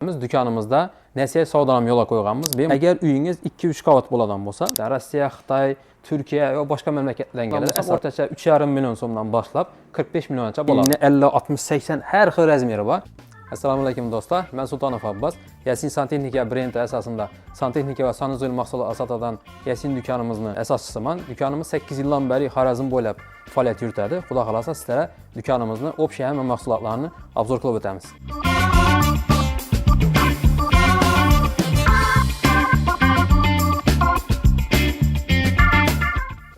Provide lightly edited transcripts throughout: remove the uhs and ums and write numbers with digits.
Biz dükkanımızda nəsiyə savdalam yola qoyğanımız benim. Əgər uyingiz 2-3 qavat boladan bolsa, Rossiya, Xitay, Türkiyə və başqa məmləkətlərdən gəlir. Ortaca 3,5 milyon somdan başlap 45 milyonca boladı. 50, 60, 80 hər xil rəzmeri var. Assalamu alaykum dostlar. Mən Sultanov Abbas. Yasin Santexnika brendi əsasında santexnika və sanuzel məhsulları satadan Yasin dükkanımızın əsasçısıyam. Dükkanımız 8 ildən bəri Xarəzm boylab fəaliyyət yürütədi. Xuda xalasa sizlərə dükkanımızın opsiya və məhsullarını obzor qılıb ötəmiz.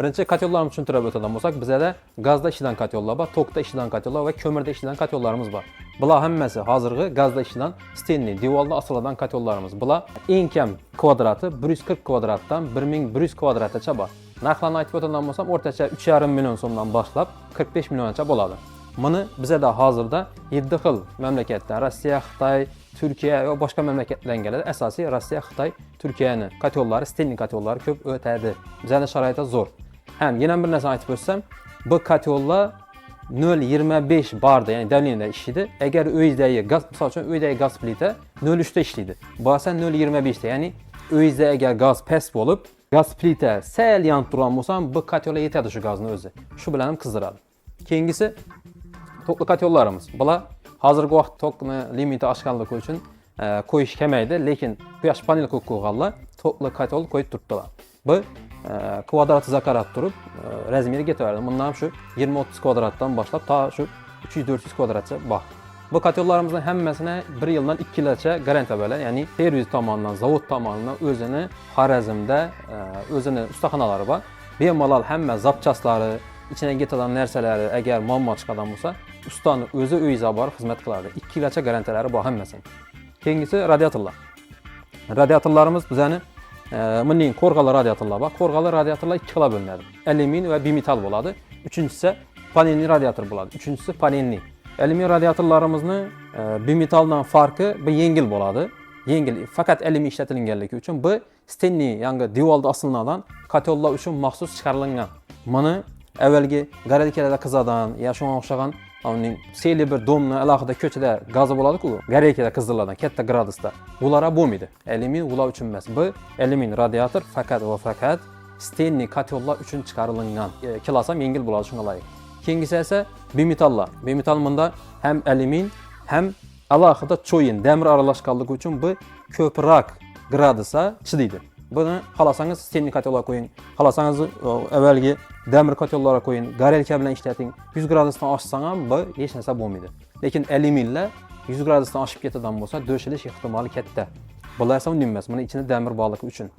Birinci katyollarımızı tushuntirib o'tadigan bo'lsak, bizda gazda ishlaydigan katyollar bor, tokda ishlaydigan katyollar va ko'mirda ishlaydigan katyollarimiz bor. Bular hammasi hozirgi gazda ishlaydigan stenli, devorda asıladigan katyollarimiz. Bular eng kam kvadrati 140 kvadratdan 1100 kvadratgacha bor. Narxlarni aytib o'tadigan bo'lsam, o'rtacha 3,5 million so'mdan boshlab 45 milliongacha bo'ladi. Buni bizda hozirda 7 xil mamlakatdan, Rossiya, Xitoy, Türkiye ve başka memleketlerden geldi. Əsası Rossiya, Xitoy, Türkiye'nin katyolları, stenli katyolları köp ötədi. Bizdə şəraitə zor. Həm yenə bir nəsə aytıb ötsəm, bu katyollar 0,25 barda, yəni dəvliyində işləyir. Əgər öydəyi qaz, məsəl üçün öydəyi qaz plitə 0,3-də işləyir. Bazen 0,25'də, yəni öydə əgər qaz pəs olub, qaz plitə səl yanıb duran olsam, bu katyola yetədi şu qazın özü. Şu bilənim qızdırады. İkincisi toklu katyollarımız. Bunlar hazırki vaxt tokni limiti aşqanlığı üçün qoyuş kəməydi, lakin quyosh panel qoyub qoyğanlar toklu katyol qoyub tutdular. Bu kvadrat zakarat durub rəzmeri getiriyordu. Bundan şu 20-30 kvadratdan başlap ta şu 300-400 kvadratça bax. Bu katyollarımızın həmməsinə 1 yıldan 2 iləcə garantiya belə, yəni servis tamanından, zavod tamanından özünü Xarəzmdə özünü ustaxanaları var. Bemalal həmmə zapçasları, içinə getirilən nərsələri əgər mamma çıxadan olsa, ustanın özü öyüzə aparıb xidmət qılardı. 2 iləcə garantiyaları var həmməsin. İkincisi radiatorlar. Radiatorlarımız bizəni bunun korğalı radiatorlar var. Korğalı radiatorlar 2 xila bölünədir. Alümin və bimetal boladı. Üçüncüsü panelli radiator boladı. Üçüncüsü panelli. Alümin radiatorlarımızın bimetaldan farkı bu yengil boladı. Yengil, fakat alümin işlətilingənliyi üçün bu stenli, yəni divalda asılınan katyollar üçün məxsus çıxarılıngan. Bunu əvvəlki qarəlikələrdə qızadan, ya şuna oxşayan seyli bir domla əlaqədə köçədə qazı boladı ki, qarəlikədə qızdırılardan, kətdə qradusda. Bunlara bo'lmaydi. Alümin bunlar üçün emas. Bu alümin radiator fakat və fakat stenli katyollar üçün çıxarılıngan. Kilasam yengil boladı şuna layiq. İkincisi isə bimetallar. Bimetal bunda həm alümin, həm əlaqədə çoyun, dəmir aralaşqanlığı üçün bu köpürək gradusa çidiydi. Bunu xalasanız stenli katyollara qoyun, xalasanız əvvəlki dəmir katyollara qoyun, qarəlikə bilən işlətin. 100 gradusdan aşsanız bu heç nəsə olmaydı. Lakin alüminlə 100 gradusdan aşıb getədən olsa döşəliş ehtimalı kətdə. Bunlar isə dinməz. Bunun içində dəmir balığı üçün.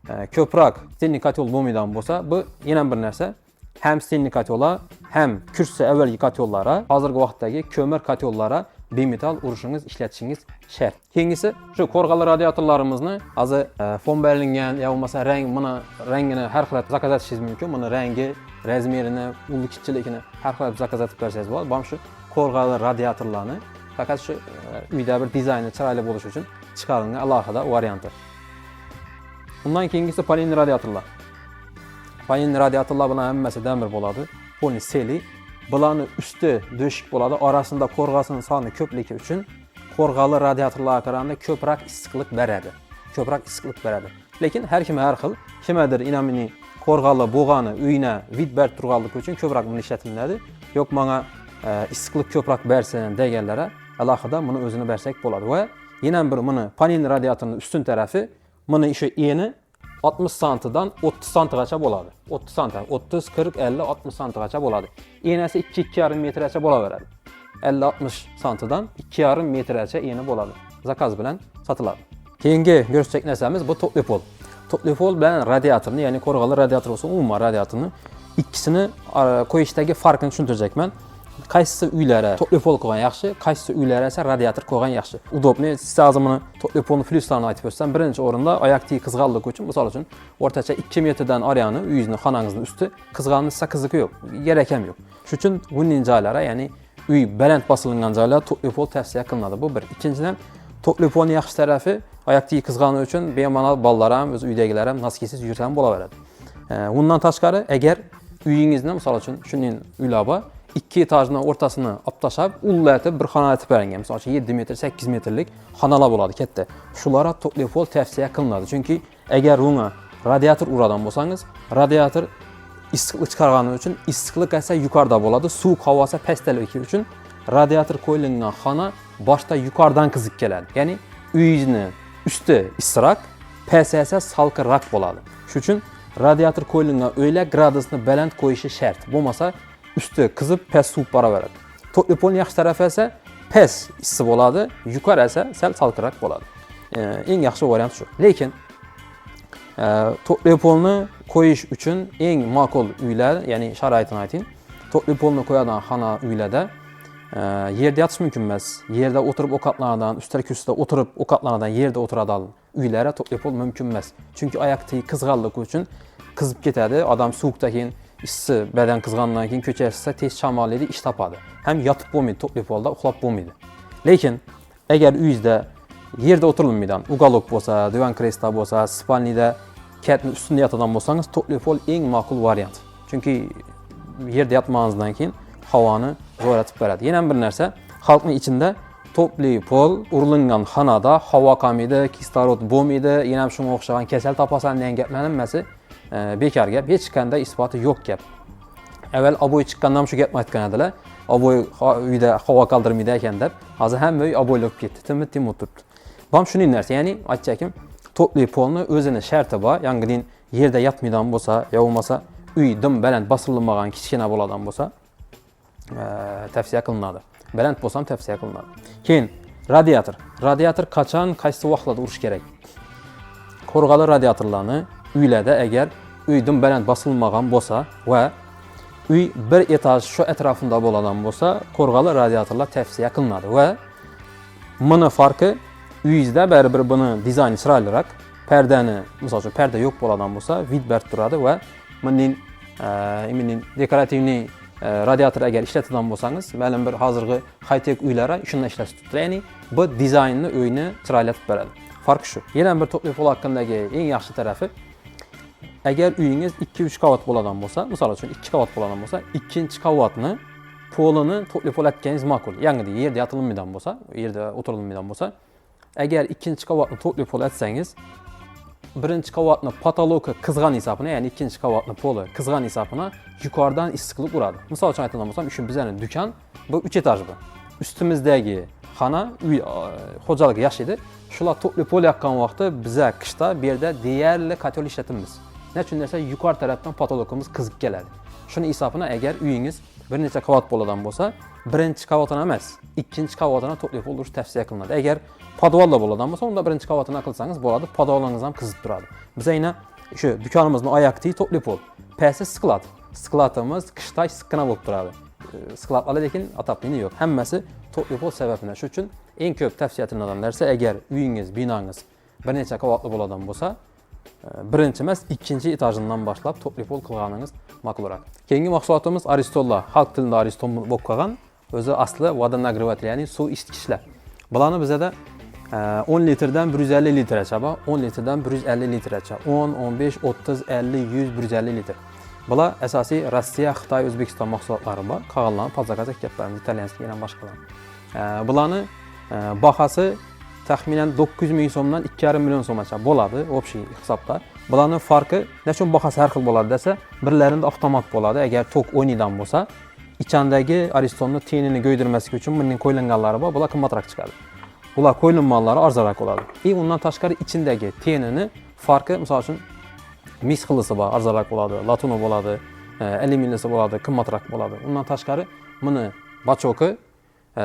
Köpürək stenli katyol olmadan olsa bu yenə bir nəsə. Həm stenli katyola, həm kürsə əvvəlki katyollara, hazırki vaxtdakı kömür katyollara bimetal uruşunuz, işlətişiniz şərt. İkincisi, şu korğalı radiatorlarımızı azı fon bərilingən, ya olmasa rəngini hər xilət zakaz etişiniz mümkün. Bunun rəngi, rəzmerini, ulu kiçilikini hər xilət zakaz etib versəniz var. Bam şu korğalı radiatorlarını, fakat şu uyda bir dizaynı çıraylı buluş üçün çıxarılığın əlaqədə variantı. Bundan ikincisi panelli radiatorlar. Panelli radiatorlar buna həmməsi dəmir boladı, poliseli. Bunların üstü döşük boladı, arasında korğasının salını köplüyü üçün korğalı radiatorlar qararında köpürək istiqlıq verədi. Köpürək istiqlıq verədi. Lakin hər kimə hər xil, kimədir inamini korğalı boğanı, üyünə, vidbər turğallığı üçün köpürək bunu işlətilməlidir. Yox, bana istiqlıq köpürək bərsən dəgərlərə əlaqədə bunu özünü bərsək boladı. Və yenə bir bunu panelli radiatorun üstün tərəfi, bunu işi eni 60 santıdan 30 santıgacha boladı. 30 santı, 30, 40, 50, 60 santıgacha boladı. Enəsi 2-2,5 metrəçə bola verədi. 50-60 santıdan 2,5 metrəçə eni boladı. Zakaz bilən satıladı. Keyingi göstərəcək nəsəmiz bu toplipol. Toplipol bilən radiatorunu, yəni korğalı radiator olsun, umuma radiatorunu ikisini qoyuşdakı farkını düşündürəcək mən. Qaysısı uylara toplipol qoyğan yaxşı, qaysısı uylara isə radiator qoyğan yaxşı. Udobni, siz azımını toplipolun pluslarını aytıb ötsəm, birinci orunda ayaq tiyi qızğanlığı üçün, misal üçün, ortaca 2 metrdən arayanı, uyüzünü, xananızın üstü qızğanlıqsa qızıqı yox, gerəkəm yox. Şu üçün bunun caylara, yəni uy bələnd basılıngan caylara toplipol təvsiyə qılınadı. Bu bir. İkinciden, toplipolun yaxşı tərəfi ayaq tiyi qızğanlığı üçün beyamanal ballarım, öz uydəgilərəm, naskesiz yürütəm bola verədi. Bundan təşqarı, əgər uyinizdə, misal üçün, şunun uylaba, 2 etajın ortasını aptaşab, ullatib bir xona etib berilgan. Misol uchun 7 metr, 8 metrlik xonalar bo'ladi katta. Shulara to'pli pol tavsiya qilinadi. Chunki agar unga radiator uradan bo'lsangiz, radiator issiqlik chiqargani uchun issiqlik esa yuqorida bo'ladi, sovuq havo esa pastligi uchun radiator qo'yilgan xona boshda yuqoridan qizib keladi. Ya'ni uyingizni usti issiqroq, pasti esa salqinroq bo'ladi. Shuning uchun radiator qo'yilgan uylar gradusni baland qo'yishi shart. Bo'lmasa usti qizib past suv boraveradi. To'pli polning yaxshi tarafi esa past issiq bo'ladi, yuqori esa sal salqinroq bo'ladi. Eng yaxshi variant shu. Lekin to'pli polni qo'yish uchun eng ma'qul uylar, ya'ni sharoitini ayting. To'pli polni qo'yadigan xona uylarda yerda yotish mumkin emas. Yerda o'tirib ovqatlanadigan, ustal kursida o'tirib ovqatlanadigan, yerda o'tiradigan uylarda to'pli pol mumkin emas. Chunki oyoq tegi qizg'anligi uchun qizib ketadi. Odam suvda keyin issiq badan qizg'andan keyin ko'chasida tez shamollaydi, ish topadi. Ham yotib bo'lmaydi to'pli polda, uxlab bo'lmaydi. Lekin agar uyingizda yerda o'tirilmaydigan, ugalok bo'lsa, divan kreslo bo'lsa, spalnida katning ustida yotadigan bo'lsangiz, to'pli pol eng ma'qul variant. Chunki yerda yotmaningizdan keyin havoni zo'ratib beradi. Yana bir narsa, xalqning ichida to'pli pol urilingan xonada havo qolmaydi, kislorod bo'lmaydi, yana ham shunga o'xshagan kasal topasan degan gaplarning hammasi bekor gap, hech qanday isboti yo'q gap. Avval aboy chiqqandan ham shu gapni aytgan edilar. Aboy uyda havo qoldirmaydi ekan deb, hozir hamma uy aboylab ketdi, tim o'tiribdi. Bu ham shuning narsa, ya'ni aytchakim, to'pli polni o'zini sharti bor. Yangidin yerda yotmaydigan bo'lsa, yo bo'lmasa uy dim baland bosilmagan kichkina bo'ladigan bo'lsa, tavsiya qilinadi. Baland bo'lsa ham tavsiya qilinadi. Keyin radiator. Radiator qachon, qaysi vaqtlarda urish kerak? Qo'rg'ali radiatorlarni uylarda agar uydan baland bosilmagan bo'lsa va uy bir etaj shu atrofida bo'ladigan bo'lsa, qo'rg'ali radiatorlar tavsiya qilinadi va buni farqi uyingizda baribir buni dizayni chiroyliroq, pardani, misol uchun parda yo'q bo'ladigan bo'lsa, vid berib turadi va bunning dekorativniy radiator agar ishlatadigan bo'lsangiz, ma'lum bir hozirgi high-tech uylar shunday ishlatib turadi. Ya'ni bu dizaynni uyni chiroylatib beradi. Farq shu. Yana bir to'pli pol haqidagi eng yaxshi tarafi, agar uyingiz 2-3 qavat bo'ladigan bo'lsa, misol uchun 2 qavat bo'ladigan bo'lsa, ikkinchi qavatni polini to'pli pol atganingiz ma'qul. Ya'ni yerda yotilmaydigan bo'lsa, yerda o'tirilmaydigan bo'lsa, agar ikkinchi qavatni to'pli pol atsangiz, birinchi qavatni patologi qizg'an hisobini, ya'ni ikkinchi qavatni poli qizg'an hisobini yuqoridan issiqlik uradi. Misol uchun aytadigan bo'lsam, shu bizning do'kon bu 3 etaj bu. Ustimizdagi xona uy xo'jaligi yashaydi. Shular to'pli pol yaqqan vaqtda biza qishda bu yerda deyarli kotol ishlatamiz. Nechun desa, yuqori tarafdan patologimiz qizib keladi. Shuni hisobini agar uyingiz bir necha qavat bo'ladigan bo'lsa, birinchi qavatini emas, ikkinchi qavatini to'pli pol urish tavsiya qilinadi. Agar podvalda bo'ladigan bo'lsa, unda birinchi qavatini qilsangiz bo'ladi, podvalingiz ham qizib turadi. Biz ayna shu do'konimizning oyoq tiyi to'pli pol, pasti sklad. Skladimiz qishda issiqqina bo'lib turadi. Skladlar lekin ataplini yo'q. Hammasi to'pli pol sababidan. Shuning uchun eng ko'p tavsiya qilinadigan narsa, agar uyingiz, binangiz bir necha qavatli bo'ladigan bo'lsa, birinchi emas, ikkinchi etajdan boshlab to'pli pol qilganingiz ma'qulroq. Keyingi mahsulotimiz aristollar. Xalq tilida aristol bo'lib qolgan, o'zi asli voda nagrevatel, ya'ni suv isitgichlar. Bularni bizada 10 litrdan 150 litrgacha bor, 10 litrdan 150 litrgacha, 10, 15, 30, 50, 100, 150 litr. Bular asosiy Rossiya, Xitoy, O'zbekiston mahsulotlari bor. Qolganlarni pozakaz ketganmiz, italyanskiy ham boshqalar. Bularni bahasi taxminan 900 ming so'mdan 2,5 million so'mgacha bo'ladi общий hisobda. Bularning farqi, nechun bahasi har xil bo'ladi desa, birlarida avtomat bo'ladi. Agar tok o'ynidan bo'lsa, ichandagi aristonni tenini go'ydirmaslik uchun bunning qo'yilganlari bor, bular qimmatroq chiqadi. Bular qo'yilganlari arzonroq bo'ladi. Undan tashqari ichindagi tenini farqi, misol uchun mis xilisi bor, arzonroq bo'ladi, latuni bo'ladi, alyuminiysi bo'ladi, qimmatroq bo'ladi. Undan tashqari buni bachoki,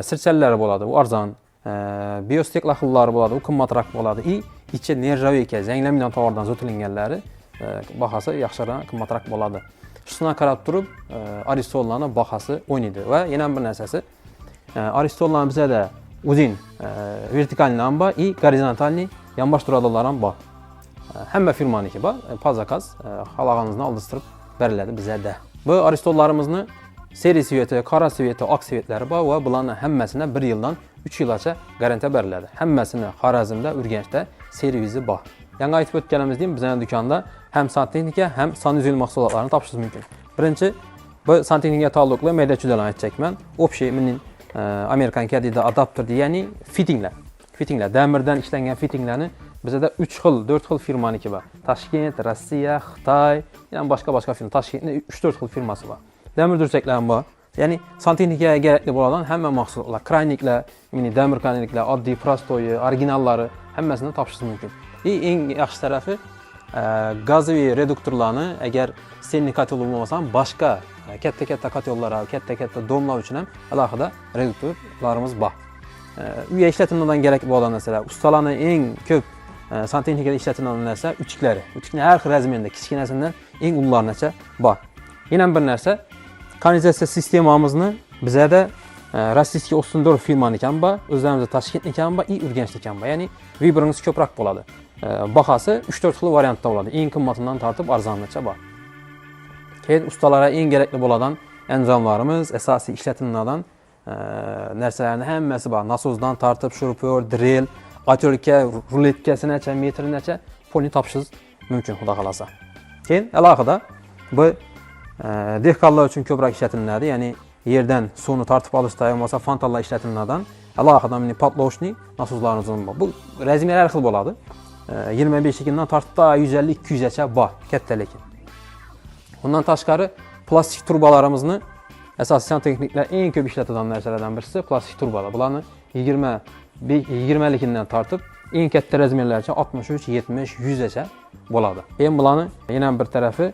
sirchalari bo'ladi, u arzon. Biostekla xillari bo'ladi, u qimmatroq bo'ladi. Ichi nerjaveyka, zanglamaydigan tovardan zo'tilinganlari bahasi yaxshiroq, qimmatroq bo'ladi. Shundan qarab turib, aristollarning bahasi o'ynaydi va yana bir narsasi, aristollar bizada uzun vertikalniy ham bor, gorizontalniy yonbosh turadiganlar ham bor. Hamma firmaniki bor, pozakaz, xalaqangizni oldistirib beriladi bizada. Bu aristollarimizni seri sveti, qora sveti, oq svetlari bor va bularning hammasini 1 yildan 3 yilgacha garantiya beriladi. Hammasini Xorazmda, Urganchda servisi bor. Yangi aytib o'tganimizdek, bizning do'konda ham santexnika, ham sanuzel mahsulotlarini topishingiz mumkin. Birinchi Bu santexnikaga taalluqli mayda-chuydalarni aytacakman. Общий mening Amerikan kadida adapter ya'ni fittinglar. Fittinglar, damirdan ishlangan fittinglarni bizda 3 xil, 4 xil firmaniki bor. Toshkent, Rossiya, Xitoy, yana boshqa firma. Toshkentning 3-4 xil firmasi bor. Damir durchaklar bor. Ya'ni santexnikaga kerakli bo'ladigan hamma mahsulotlar, kraniklar, mini damir kraniklar, oddiy prostoyi, originallari hammasini topishingiz mumkin. Eng yaxshi tarafi gazoviy reduktorlarni agar stenli kotel bo'lmasa ham boshqa katta kotellar, katta domlar uchun ham alohida reduktorlarimiz bor. Uyga ishlatiladigan kerak bo'lgan narsalar, ustalarning eng ko'p santexnikada ishlatiladigan narsa uchiklari. Uchikning har xil razmerda, kichkinasidan eng ulug'larigacha bor. Yana bir narsa, kanalizatsiya sistemamizni bizada Rossiyskiy Ostendorf firmaniki ham bor, o'zlarimizda Toshkentniki ham bor, Urganchniki ham bor. Ya'ni vibringiz ko'proq bo'ladi. Bahasi 3-4 xil variantda bo'ladi. Eng qimmatdan tortib arzongacha bor. Keyin ustalarga eng kerakli bo'ladigan anjomlarimiz, asosiy ishlatiladigan narsalarning hammasi bor. Nasozdan tortib shurupyor, drill, atyorka, ruletkasinacha, metrinacha polni topishingiz mumkin, xudo xolasa. Keyin alohida bu dehqonlar uchun ko'proq ishlatiladi, ya'ni yerdan suvni tortib olishda bo'lmasa fontanlar ishlatiladigan alohida mini potlovchniy nasozlarimiz bor. Bu razmer har xil bo'ladi. 25 dan tortib 150-200 gacha bor, katta lekin. Bundan tashqari plastik turbalarimizni asosiy santexniklar eng ko'p ishlatadigan narsalardan birisi plastik turbalar. Bularni 20 likindan tortib eng katta razmerlargacha 63, 70, 100 gacha bo'ladi. Keyin bularni yana bir tarafi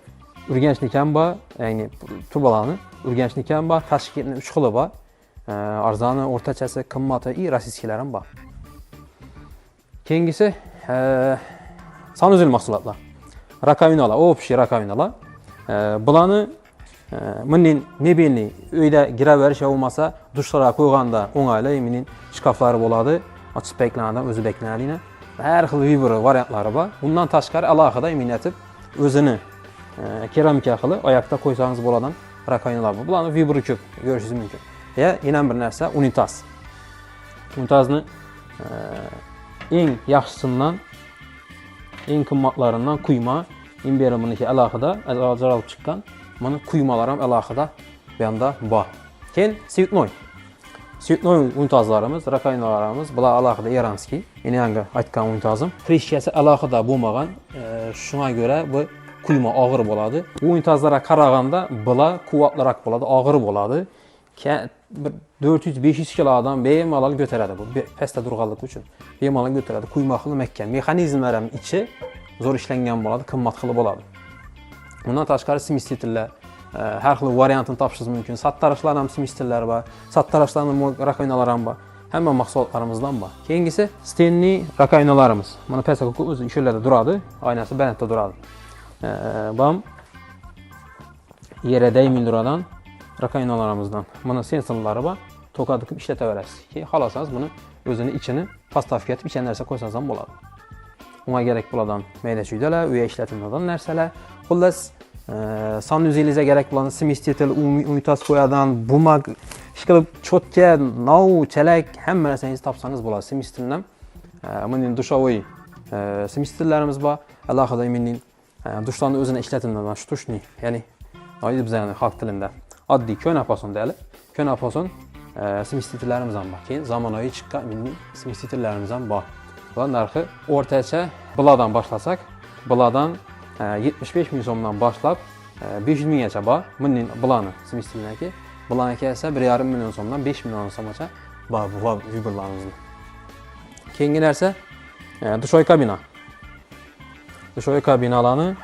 Urganchniki ham bor, ya'ni turbalarni Urganchniki ham bor, Toshkentning 3 xili bor. Arzoni, o'rtachasi, qimmati, rossiyskilar ham bor. Keyingisi sanuzil mahsulotlar. Rakovinalar, общий rakovinalar. Bularni mening mebelni uyda giraverish bo'lmasa, dushlarga qo'yganda o'ng'ayli mening shkaflari bo'ladi. Ochib beklanadigan, o'zi beklanadigan. Har xil vibr variantlari bor. Bundan tashqari alohida iminatib o'zini keramika qilib oyoqda qo'ysangiz bo'ladigan rakovinalar bor. Bularni vibri ko'p ko'rishingiz mumkin. Yana bir narsa unitaz. Unitazni eng yaxshisidan eng qimmatlaridan quyma, imberiminiki alohida ajralib chiqqan. Mana quymalar ham alohida bu yerda bor. Keyin svetnoy. Svetnoy unitazlarimiz, rakovinalarimiz bular alohida Eranskiy. Meni yangi aytgan unitazim. Krishkasi alohida bo'lmagan. Shunga ko'ra bu quyma og'ir bo'ladi. Bu unitazlarga qaraganda bular quvvatliroq bo'ladi, og'ir bo'ladi. 400-500 kilodan bemalol ko'taradi bu. Pastda turganlik uchun bemalol ko'taradi. Quyma qilib mahkam. Mexanizmlar ham ichi zo'r ishlangan bo'ladi, qimmat qilib bo'ladi. Bundan tashqari smestitillar, har xil variantini topishingiz mumkin. Sattarishlar ham smestillari bor, sattarishlarning rakovinalar ham bor. Hamma mahsulotlarimizdan bor. Keyingisi stenli rakovinalarimiz. Mana pastda o'zi ishlarda turadi, oynasi balandda turadi. Bam yerda milduradan rakovinalarimizdan. Mana sensorlari bor. To'qa tiqib ishlataverasiz. Keyin xolasangiz buni o'zini ichini postavka etib ichgan narsa qo'ysangiz ham bo'ladi. Unga kerak bo'ladigan mayda-chuydalar, uyga ishlatiladigan narsalar. Xullas, sanuzilingizga kerak bo'lgan smestitel, unitaz qo'yadigan, bumak, ishqilib cho'tka, nov, chalak hamma narsangizni topsangiz bo'ladi. Smestildan mening dushovoy smestillarimiz bor. Alohida mening dushlarni o'zini ishlatiladigan shtushniy, ya'ni bizning xalq tilida oddiy ko'naposon deydi. Ko'naposon smestitillarimiz ham bor. Keyin zamonaviy chiqqan mening smestitillarimiz ham bor. Bular narxi o'rtacha bulardan boshlasak, bulardan 75 ming so'mdan boshlab 500 minggacha bor. Mening bularni smestilniki, bularniki esa 1,5 million so'mdan 5 million so'mgacha bor bu vibrlarimizni. Keyingi narsa dushoy kabina. Dushoy kabinalarni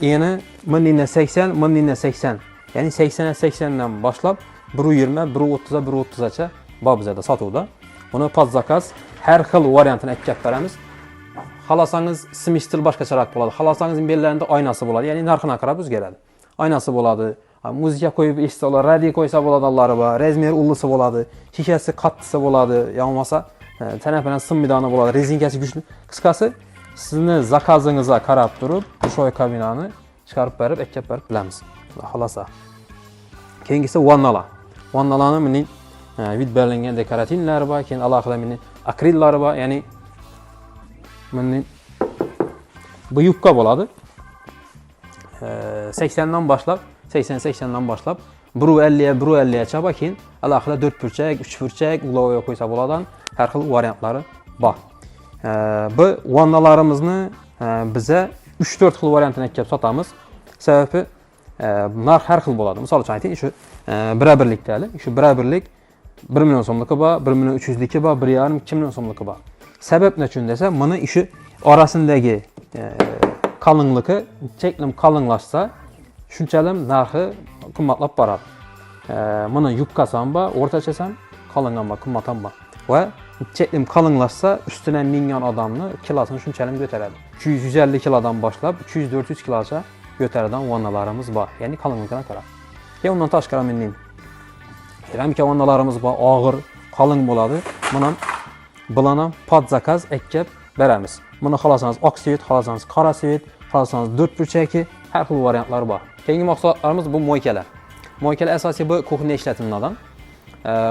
eni 1080, 1080, ya'ni 80 dan boshlab 120, 130, 130 gacha bor bizda sotuvda. Buni pod zakaz har xil variantini aytib beramiz. Xolasangiz smestil boshqacharoq bo'ladi. Xolasangiz bellarida oynasi bo'ladi, ya'ni narxini qarab o'zgaradi. Oynasi bo'ladi. Muzika qo'yib eshitsa bo'ladi, radio qo'ysa bo'ladilari bor, razmer ullisi bo'ladi, shishasi qattisi bo'ladi, yo'qmasa tanapadan simidoni bo'ladi, rezinkasi kuchli. Qisqasi, sizni zakazingizga qarab turib, shoy kabinani chiqarib berib, aytib berib bilamiz. Xolasa. Keyingisi vannalar. Vannalarni mening vid berilgan dekorativlari bor, keyin alohida mening akrillari bor, ya'ni mening bu yubka bo'ladi. 80'dan başlap, 80-80'dan başlap 1.50'yə, 1.50'yə bakın. Alohida 4 burchak, 3 burchak ulovaya qoysa bo'ladan har xil variantlari bor. Bu vannalarimizni bize 3-4 xil variantini kelib sotamiz. Sababi narx har xil bo'ladi. Misol uchun ayting, shu 1.1likdali, shu 1.1lik 1 million so'mligi bor, 1 million 300ligi bor, 1.5-2 million so'mligi bor. Sabab ne uchun desa, buni ishi orasındagi qalinligi cheklim qalinlashsa, shunchalik narxi qimmatlab boradi. Buni yubkasi ham bor, o'rtachasi ham qalin ham bor, qimmat ham bor. Va cheklim qalinlashsa, ustidan mingan odamni kilosini shunchalik ko'taradi. 200-150 kilodan boshlab 300-400 kilogacha ko'taradigan vannalarimiz bor. Ya'ni qalinligiga qarab. Keyin undan tashqari mening keramika vannalarimiz bor, og'ir, qalin bo'ladi. Buni bilan ham pod zakaz ekib beramiz. Buni xohlasangiz oq svet, xohlasangiz qora svet, xohlasangiz 4 burchaki, har xil variantlar bor. Keyingi mahsulotlarimiz bu moykalar. Moykalar asosiy bu kuxnya ishlatiladigan.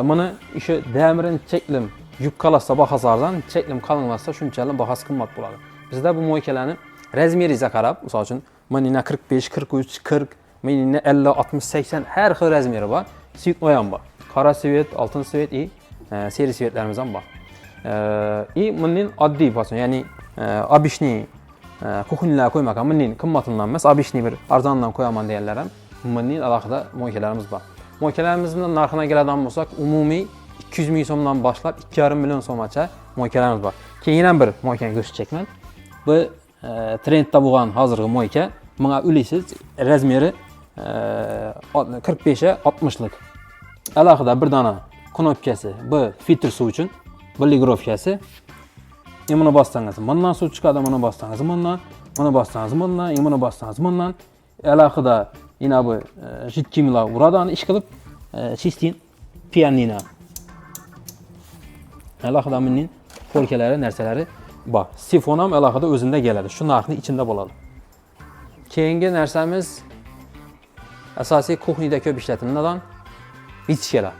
Buni ishi damirin cheklim yubkalashsa bahasardan, cheklim qalinlashsa shunchalik bahasi qimmat bo'ladi. Bizda bu moykalarni razmeriga qarab, misol uchun menina 45, 43, 40, menina 50, 60, 80 har xil razmeri bor. Svetnoy ham bor. Qora svet, oltin svet и seri svetlarimiz ham bor. И mening oddiy bo'lsin, ya'ni обычный kuxunyalar qo'ymagan, mening qimmatimdan emas, обычный bir arzondan qo'yaman deganlar ham mening alohida moykalarimiz bor. Moykalarimizning narxına keladigan bo'lsak, umumiy 200 ming so'mdan boshlab 2,5 million so'mgacha moykalarimiz bor. Keyin ham bir moykani ko'rsatacakman. Bu trendda bo'lgan hozirgi moyka, menga ulisiz razmeri 45 ga 60lik. Alohida bir dona knopkasi, bu filtr suv uchun, bu ligrovkasi. Buni bossangiz, bundan suv chiqadi, buni bossangiz, buni bossangiz, buni bossangiz, bundan alohida yine bu jidkimlar buradan iş kılıp çistin piyanina. Alohida mening polkalari, narsaları bor. Sifon ham alohida o'zinde keladi. Shu narxni ichida bo'ladi. Keyingi narsamiz asosiy kuxnyada ko'p ishlatiladigan vichkalar.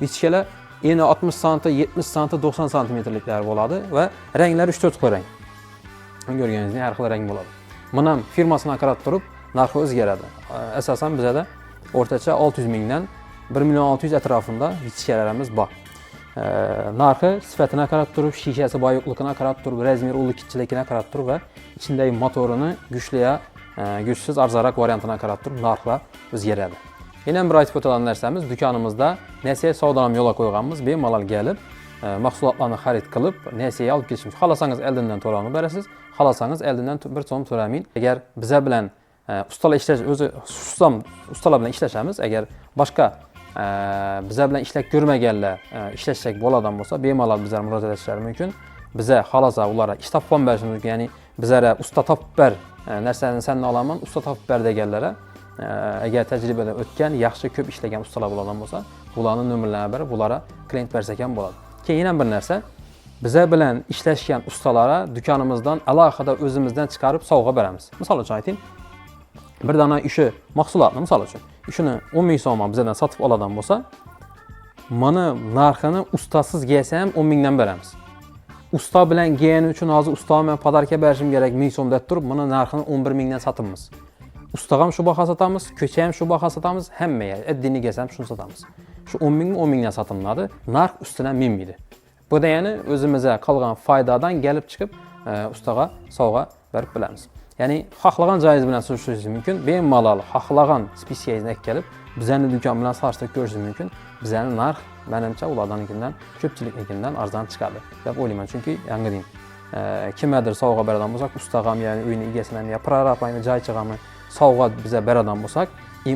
Vichkalar eni 60 cm, 70 cm, 90 cm'liklar bo'ladi va ranglari 3-4 xil rang. Ko'rganingizdek har xil rang bo'ladi. Buni ham firmasına qarab turib narxi o'zgaradi. Asosan bizda o'rtacha 600 mingdan 1 million 600 atrofida vichkalarimiz bor. Narxi sifatına qarab turib, shishasi boyuqligina qarab turib, razmeri ulug' kichikligina qarab turib va ichidagi motorini kuchliya, kuchsiz arzonroq variantına qarab turib narxlar o'zgaradi. Yana bir aytib o'tadigan narsamiz, do'konimizda nasiya savdolarni yo'lga qo'yganmiz, bemalol kelib, mahsulotlarni xarid qilib, nasiya olib ketishimiz. Xohlasangiz oldindan to'lovni berasiz, xohlasangiz oldindan bir so'm to'lamayın. Agar biza bilan ustalar ishlash, o'zi ustalar bilan ishlashamiz. Agar boshqa biza bilan ishlab ko'rmaganlar ishlashsak bo'ladigan bo'lsa, bemalol bizlar murojaat etishlari mumkin. Biza xohlasa ularga ish topib berishimiz mumkin. Ya'ni bizlara usta topib ber, narsani sendan olaman, usta topib ber deganlara agar tajribadan o'tgan, yaxshi ko'p ishlagan ustalar bo'ladigan bo'lsa, ularning nomerlarini berib, ularga klient bersak ham bo'ladi. Keyin ham bir narsa, biza bilan ishlashgan ustalara do'konimizdan alohida o'zimizdan chiqarib sovg'a beramiz. Misol uchun ayting, bir dona ishi mahsulotni misol uchun ishini 10 ming so'mga bizdan sotib oladigan bo'lsa, mana narxini ustasiz kelsa ham 10 mingdan beramiz. Usta bilan kelgani uchun hozir ustaga men podarka berishim kerak 1000 so'm deb turib, mana narxini 11 mingdan sotamiz. Ustaga ham shu baho sotamiz, ko'cha ham shu baho sotamiz, hammaga addini kelsa ham shuni sotamiz. Shu 10 mingni 10 mingdan sotiladi, narx ustidan minmaydi. Bu da ya'ni o'zimizga qolgan foydadan kelib chiqib, ustaga sovg'a berib bilamiz. Ya'ni xohlagan joyingiz bilan surishingiz mumkin. Bemalol xohlagan spesiyangizni kelib, bizning do'kon bilan solishtirib ko'rishingiz mumkin. Bizning narx menimcha ulardan ko'pchiliknikidan arzon chiqadi deb o'ylayman. Chunki yangi deyim, kimgadir sovg'a beradigan bo'lsak, ustaga ham, ya'ni uyning egasini ham, prorabami, joychig'ami sovg'a biza beradigan bo'lsak,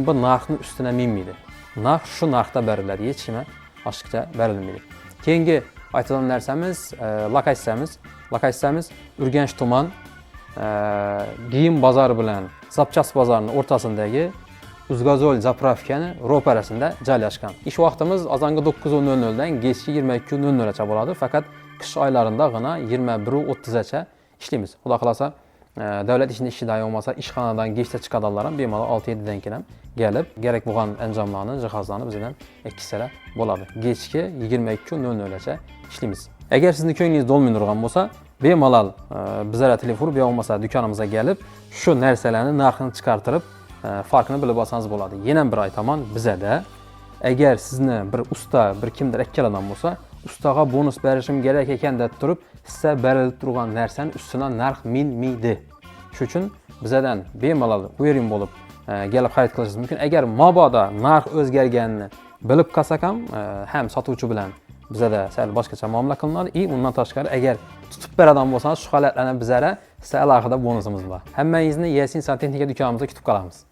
bu narxni ustidan minmaydi. Narx shu narxda beriladi, hech kimga oshqocha berilmaydi. Keyingi aytadigan narsamiz lokatsiyamiz. Lokatsiyamiz Urganch tuman giyim bozori bilan Zapchast bozorining o'rtasidagi Uzgazol zapravkani ro'parasida joylashgan. Ish vaqtimiz azongi 9:00 dan kechki 22:00 gacha bo'ladi, faqat qish oylarida g'ina 21:30 gacha ishlaymiz. Xudo xolasa davlat ishini ishidan bo'lmasa, ishxonadan kechda chiqadiganlar ham bemalol 6-7 dan keyin kelib, kerak bo'lgan anjomlarni, jihozlarni bizdan ekkisalar bo'ladi. Kechki 22:00 gacha ishlaymiz. Agar sizning ko'nglingiz to'lmay turgan bo'lsa, bemalol bizlarga telefon urib, yo bo'lmasa dükanımıza gelib, shu narsalarni narxini chiqartirib, farqini bilib olsangiz bo'ladi. Yana bir aytaman, bizada agar sizni bir usta, bir kimdir ikkaladan bo'lsa, ustaga bonus berishim kerak ekan deb turib, sizga berilib turgan narsani ustidan narx minmaydi. Shuning uchun bizadan bemalol o'yiring bo'lib gelib xarid qilishingiz mumkin. Agar mabodo narx o'zgarganini bilib qolsak ham sotuvchi bilan bizada sal boshqacha muomala qilinadi. Undan tashqari agar tutib beradigan bo'lsangiz, shu holatlarni bizlara sizga alohida bonusimiz bor. Hammangizni Yasin Santexnika dükanimizga kutib qolamiz.